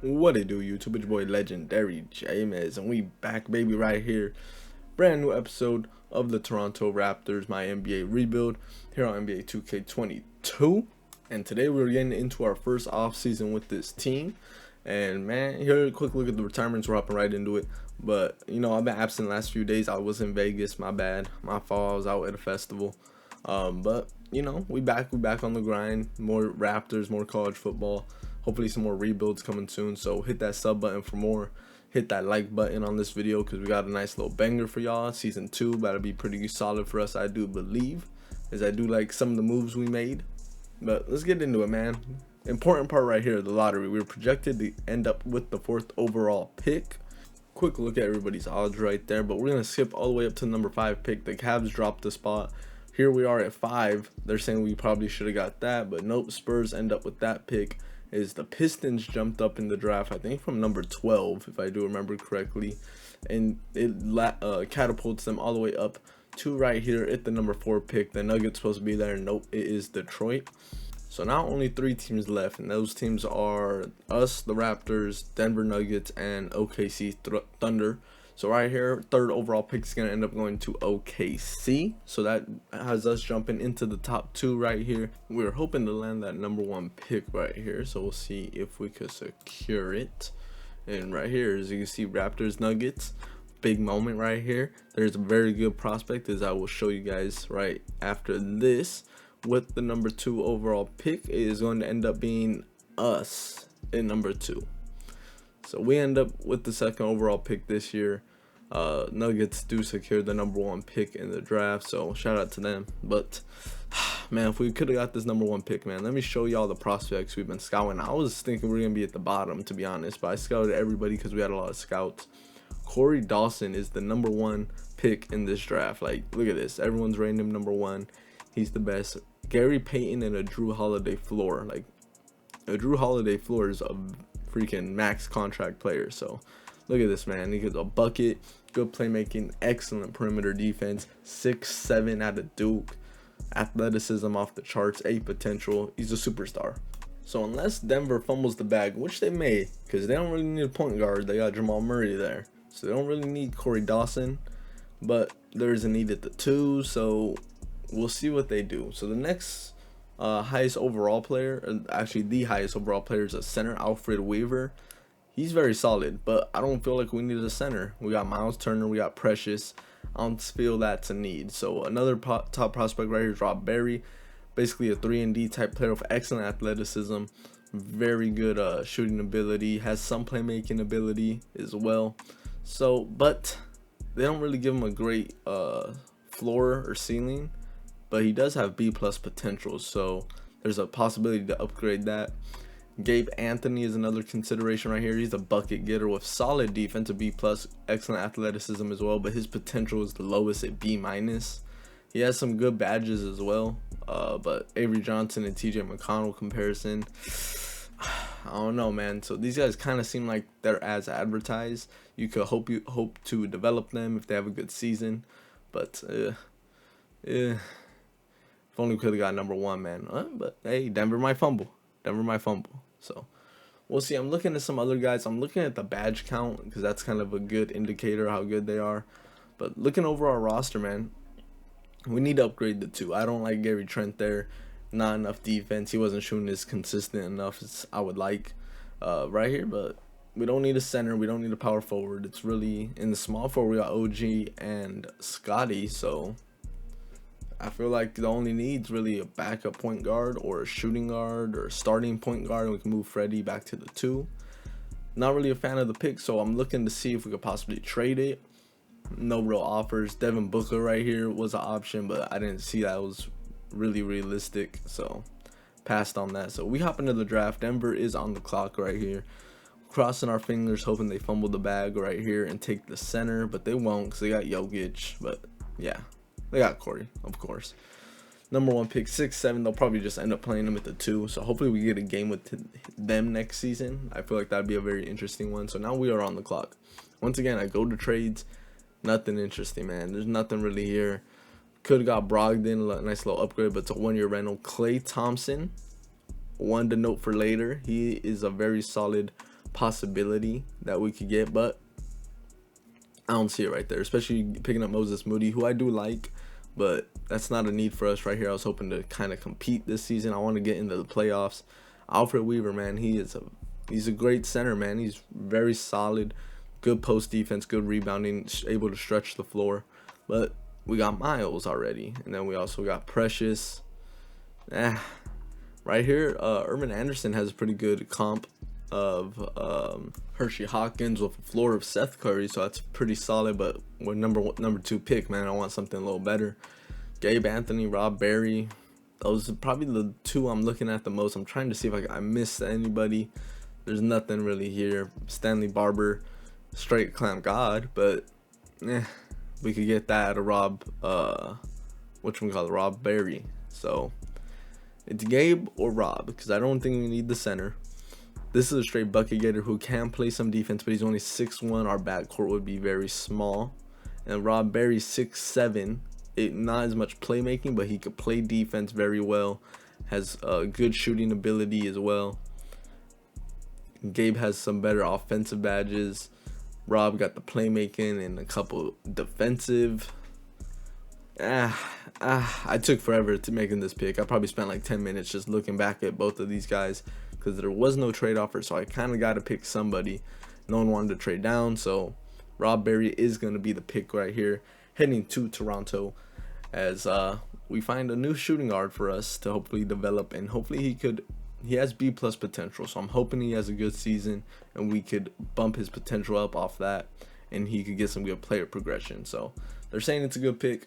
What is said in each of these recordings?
What it do, YouTube? It's your boy Legendary James, and we back, baby, right here. Brand new episode of the Toronto Raptors, my NBA rebuild here on NBA 2K22. And today we're getting into our first offseason with this team. And man, here a quick look at the retirements. We're hopping right into it. But you know, I've been absent the last few days. I was in Vegas. My bad. My fault. I was out at a festival. But you know, we back on the grind. More Raptors, more college football. Hopefully some more rebuilds coming soon. So hit that sub button for more. Hit that like button on this video because we got a nice little banger for y'all. Season 2 about to be pretty solid for us, I do believe, as I do like some of the moves we made. But let's get into it, man. Important part right here, the lottery. We were projected to end up with the 4th overall pick. Quick look at everybody's odds right there, but we're going to skip all the way up to the number 5 pick. The Cavs dropped the spot. Here we are at 5. They're saying we probably should have got that, but nope, Spurs end up with that pick. Is the Pistons jumped up in the draft, I think from number 12, if I do remember correctly, and it catapults them all the way up to right here at the number 4 pick. The Nuggets supposed to be there. Nope, it is Detroit. So now only 3 teams left, and those teams are us, the Raptors, Denver Nuggets, and OKC Thunder. So right here, 3rd overall pick is going to end up going to OKC. So that has us jumping into the top 2 right here. We're hoping to land that number 1 pick right here. So we'll see if we could secure it. And right here, as you can see, Raptors Nuggets. Big moment right here. There's a very good prospect, as I will show you guys right after this. With the number 2 overall pick, it is going to end up being us in number 2. So we end up with the 2nd overall pick this year. Nuggets do secure the number 1 pick in the draft, so shout out to them. But man, if we could have got this number 1 pick, man, let me show y'all the prospects we've been scouting. I was thinking we are gonna be at the bottom, to be honest, but I scouted everybody because we had a lot of scouts. Dawson is the number 1 pick in this draft. Like, look at this, everyone's rating him number 1. He's the best. Gary Payton and a Drew Holiday floor. Like, a Drew Holiday floor is a freaking max contract player. So look at this, man. He gets a bucket, good playmaking, excellent perimeter defense, 6'7" out of Duke, athleticism off the charts, A potential. He's a superstar. So unless Denver fumbles the bag, which they may, because they don't really need a point guard, they got Jamal Murray there, so they don't really need Dawson, but there's a need at the 2, so we'll see what they do. So the next highest overall player, actually the highest overall player, is a center, Alfred Weaver. He's very solid, but I don't feel like we need a center. We got Miles Turner, we got Precious. I don't feel that's a need. So another top prospect right here is Rob Berry, basically a 3-and-D type player with excellent athleticism, very good shooting ability, has some playmaking ability as well. So, but they don't really give him a great floor or ceiling, but he does have B+ potential, so there's a possibility to upgrade that. Gabe Anthony is another consideration right here. He's a bucket getter with solid defensive B+, excellent athleticism as well, but his potential is the lowest at B-. He has some good badges as well, but Avery Johnson and TJ McConnell comparison, I don't know, man. So these guys kind of seem like they're as advertised. You could hope to develop them if they have a good season, but if only we could have got number 1, man. But hey, Denver might fumble. So we'll see. I'm looking at some other guys. I'm looking at the badge count because that's kind of a good indicator of how good they are. But looking over our roster, man, we need to upgrade the 2. I don't like Gary Trent there. Not enough defense. He wasn't shooting as consistent enough as I would like right here. But we don't need a center. We don't need a power forward. It's really in the small forward. We got OG and Scotty. So I feel like the only need's really a backup point guard or a shooting guard or a starting point guard, and we can move Freddie back to the 2. Not really a fan of the pick, so I'm looking to see if we could possibly trade it. No real offers. Devin Booker right here was an option, but I didn't see that was really realistic, so passed on that. So we hop into the draft. Denver is on the clock right here. Crossing our fingers, hoping they fumble the bag right here and take the center, but they won't because they got Jokic. But yeah, they got Corey, of course. Number 1 pick, 6'7". They'll probably just end up playing them at the 2. So hopefully we get a game with them next season. I feel like that'd be a very interesting one. So now we are on the clock. Once again, I go to trades. Nothing interesting, man. There's nothing really here. Could have got Brogdon, a nice little upgrade, but it's a 1-year rental. Klay Thompson, one to note for later. He is a very solid possibility that we could get, but I don't see it right there, especially picking up Moses Moody, who I do like, but that's not a need for us right here. I was hoping to kind of compete this season. I want to get into the playoffs. Alfred Weaver, man, he's a great center, man. He's very solid, good post defense, good rebounding, able to stretch the floor. But we got Miles already, and then we also got Precious. Right here, Urban Anderson has a pretty good comp of Hershey Hawkins with a floor of Seth Curry, so that's pretty solid. But with number 2 pick, man, I want something a little better. Gabe Anthony, Rob Berry, those are probably the 2 I'm looking at the most. I'm trying to see if I missed anybody. There's nothing really here. Stanley Barber, straight clam god, but we could get that out of Rob Rob Berry. So it's Gabe or Rob, because I don't think we need the center. This is a straight bucket getter who can play some defense, but he's only 6'1". Our backcourt would be very small. And Rob Berry, 6'7". Not as much playmaking, but he could play defense very well. Has good shooting ability as well. Gabe has some better offensive badges. Rob got the playmaking and a couple defensive. I took forever to making this pick. I probably spent like 10 minutes just looking back at both of these guys, because there was no trade offer, so I kind of got to pick somebody. No one wanted to trade down, so Rob Berry is going to be the pick right here, heading to Toronto, as we find a new shooting guard for us to hopefully develop, and hopefully he has B+ potential, so I'm hoping he has a good season and we could bump his potential up off that, and he could get some good player progression. So they're saying it's a good pick.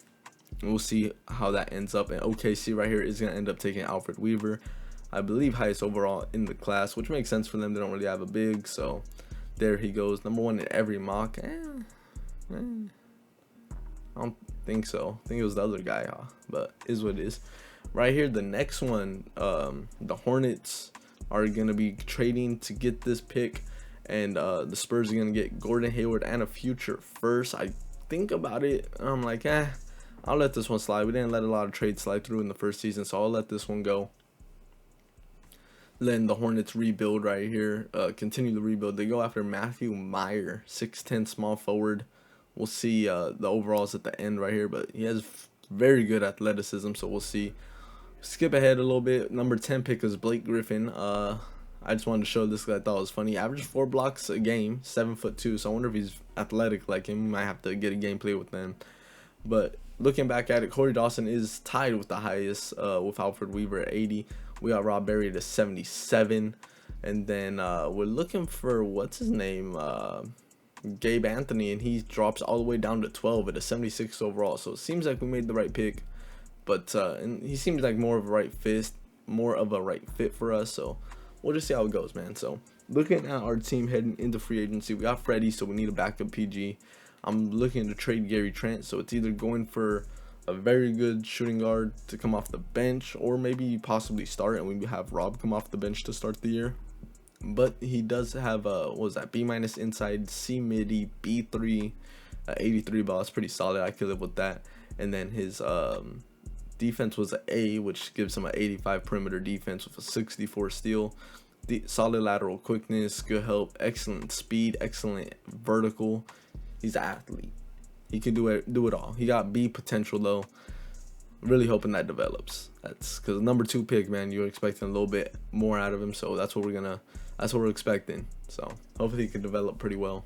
We'll see how that ends up. And OKC right here is going to end up taking Alfred Weaver, I believe highest overall in the class, which makes sense for them. They don't really have a big, so there he goes. Number 1 in every mock. I don't think so. I think it was the other guy, but is what it is. Right here, the next one, the Hornets are going to be trading to get this pick, and the Spurs are going to get Gordon Hayward and a future first. I think about it, and I'm like, I'll let this one slide. We didn't let a lot of trades slide through in the first season, so I'll let this one go. Then the Hornets rebuild right here, continue the rebuild. They go after Matthew Meyer, 6'10", small forward. We'll see the overalls at the end right here, but he has very good athleticism, so we'll see. Skip ahead a little bit. Number 10 pick is Blake Griffin. I just wanted to show this because I thought it was funny. He averaged 4 blocks a game, 7'2", so I wonder if he's athletic like him. We might have to get a gameplay with them. But looking back at it, Corey Dawson is tied with the highest with Alfred Weaver at 80. We got Rob Berry to 77. And then we're looking for, what's his name? Gabe Anthony, and he drops all the way down to 12 at a 76 overall. So it seems like we made the right pick. But and he seems like more of a right fit for us. So we'll just see how it goes, man. So looking at our team heading into free agency, we got Freddie, so we need a backup PG. I'm looking to trade Gary Trent, so it's either going for a very good shooting guard to come off the bench, or maybe possibly start, and we have Rob come off the bench to start the year. But he does have what was that, B- inside, C midi, B3, 83 ball. That's pretty solid. I could live with that. And then his defense was an A, which gives him an 85 perimeter defense with a 64 steal. Solid lateral quickness, good help, excellent speed, excellent vertical. He's an athlete. He can do it all. He got B potential though. Really hoping that develops. That's because number 2 pick, man, you're expecting a little bit more out of him. So that's what we're expecting. So hopefully he can develop pretty well.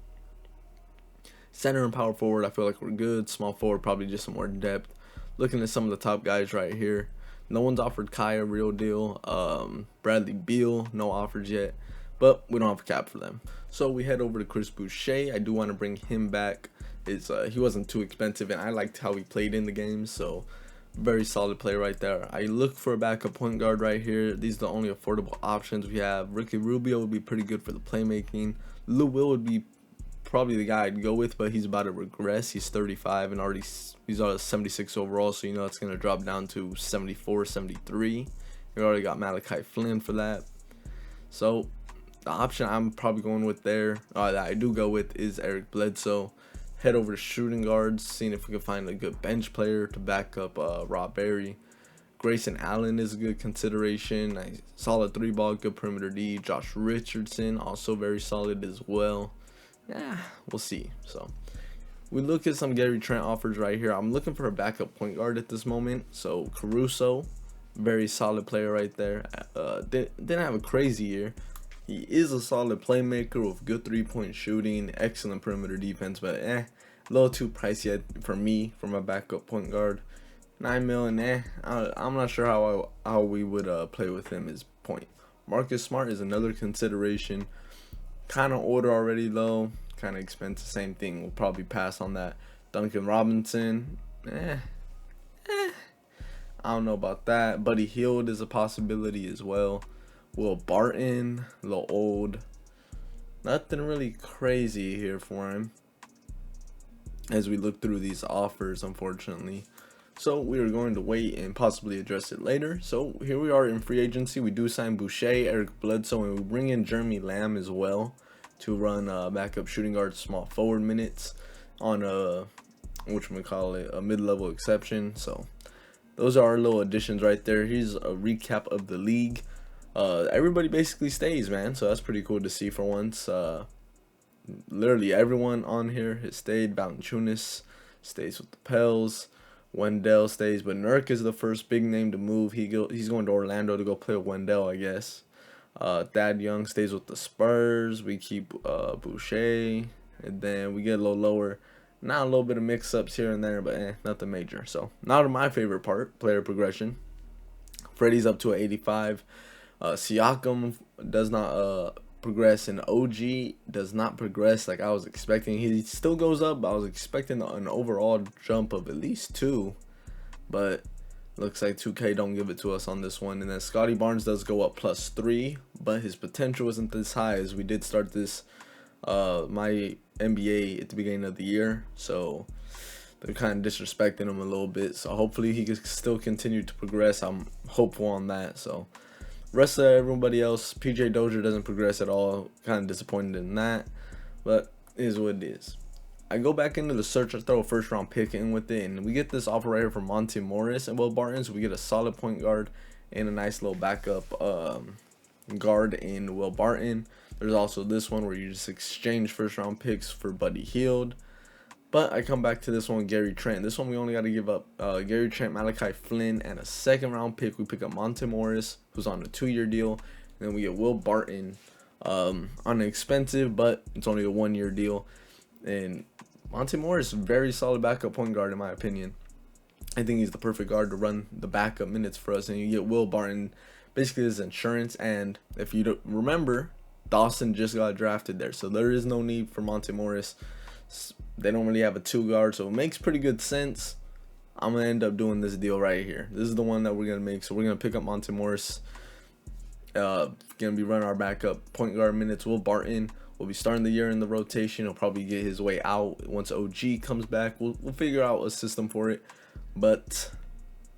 Center and power forward, I feel like we're good. Small forward, probably just some more depth. Looking at some of the top guys right here. No one's offered Kai a real deal. Bradley Beal, no offers yet. But we don't have a cap for them. So we head over to Chris Boucher. I do want to bring him back. He wasn't too expensive, and I liked how he played in the game. So very solid play right there. I look for a backup point guard right here. These are the only affordable options we have. Ricky Rubio would be pretty good for the playmaking. Lou Will would be probably the guy I'd go with, but he's about to regress. He's 35 and he's already 76 overall, so you know it's going to drop down to 74, 73. We already got Malachi Flynn for that. So the option I'm probably going with there, that I do go with, is Eric Bledsoe. Head over to shooting guards, seeing if we can find a good bench player to back up Rob Berry. Grayson Allen is a good consideration. Nice, solid 3-ball, good perimeter D. Josh Richardson, also very solid as well. Yeah, we'll see. So we look at some Gary Trent offers right here. I'm looking for a backup point guard at this moment. So Caruso, very solid player right there. Didn't have a crazy year. He is a solid playmaker with good 3-point shooting, excellent perimeter defense, but a little too pricey for me for my backup point guard. $9 million, I'm not sure how we would play with him as point. Marcus Smart is another consideration. Kind of older already though, kind of expensive. Same thing. We'll probably pass on that. Duncan Robinson, I don't know about that. Buddy Hield is a possibility as well. Will Barton, a little old. Nothing really crazy here for him as we look through these offers, unfortunately. So we are going to wait and possibly address it later. So here we are in free agency. We do sign Boucher, Eric Bledsoe, and we bring in Jeremy Lamb as well to run backup shooting guard, small forward minutes on a a mid-level exception. So those are our little additions right there. Here's a recap of the league. Everybody basically stays, man. So that's pretty cool to see for once. Literally everyone on here has stayed. Valanciunas stays with the Pels. Wendell stays, but Nurk is the first big name to move. He's going to Orlando to go play with Wendell, I guess. Thad Young stays with the Spurs. We keep Boucher, and then we get a little lower. Now a little bit of mix-ups here and there, but nothing major. So not my favorite part, player progression. Freddie's up to an 85. Siakam does not progress, and OG does not progress like I was expecting. He still goes up, but I was expecting an overall jump of at least 2, but looks like 2K don't give it to us on this one. And then Scotty Barnes does go up +3, but his potential isn't this high, as we did start this my NBA at the beginning of the year, so they're kind of disrespecting him a little bit. So hopefully he can still continue to progress. I'm hopeful on that. So rest of everybody else, PJ Dozier doesn't progress at all. Kind of disappointed in that, but it is what it is. I go back into the search, I throw a first round pick in with it, and we get this offer right here from Monte Morris and Will Barton. So we get a solid point guard and a nice little backup guard in Will Barton. There's also this one where you just exchange first round picks for Buddy Hield. But I come back to this one with Gary Trent. This one we only got to give up Gary Trent, Malachi Flynn, and a second round pick. We pick up Monte Morris, who's on a 2-year deal. And then we get Will Barton on an expensive, but it's only a 1-year deal. And Monte Morris, very solid backup point guard in my opinion. I think he's the perfect guard to run the backup minutes for us. And you get Will Barton, basically his insurance. And if you don't remember, Dawson just got drafted there, so there is no need for Monte Morris. They don't really have a 2 guard, so it makes pretty good sense. I'm going to end up doing this deal right here. This is the one that we're going to make. So we're going to pick up Monte Morris. Going to be running our backup point guard minutes. Will Barton will be starting the year in the rotation. He'll probably get his way out once OG comes back. We'll figure out a system for it. But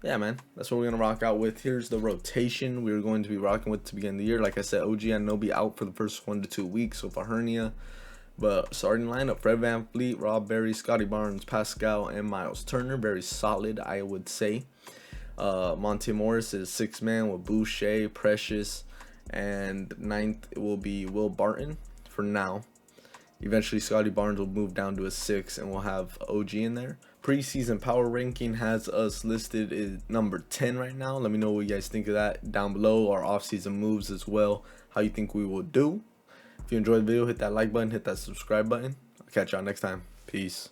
yeah, man, that's what we're going to rock out with. Here's the rotation we're going to be rocking with to begin the year. Like I said, OG Anunoby out for the first 1 to 2 weeks with a hernia. But starting lineup, Fred VanVleet, Rob Berry, Scotty Barnes, Pascal, and Miles Turner. Very solid, I would say. Monte Morris is 6th man with Boucher, Precious, and 9th will be Will Barton for now. Eventually, Scotty Barnes will move down to a 6, and we'll have OG in there. Preseason power ranking has us listed at number 10 right now. Let me know what you guys think of that down below. Our offseason moves as well, how you think we will do. If you enjoyed the video, hit that like button, hit that subscribe button. I'll catch y'all next time. Peace.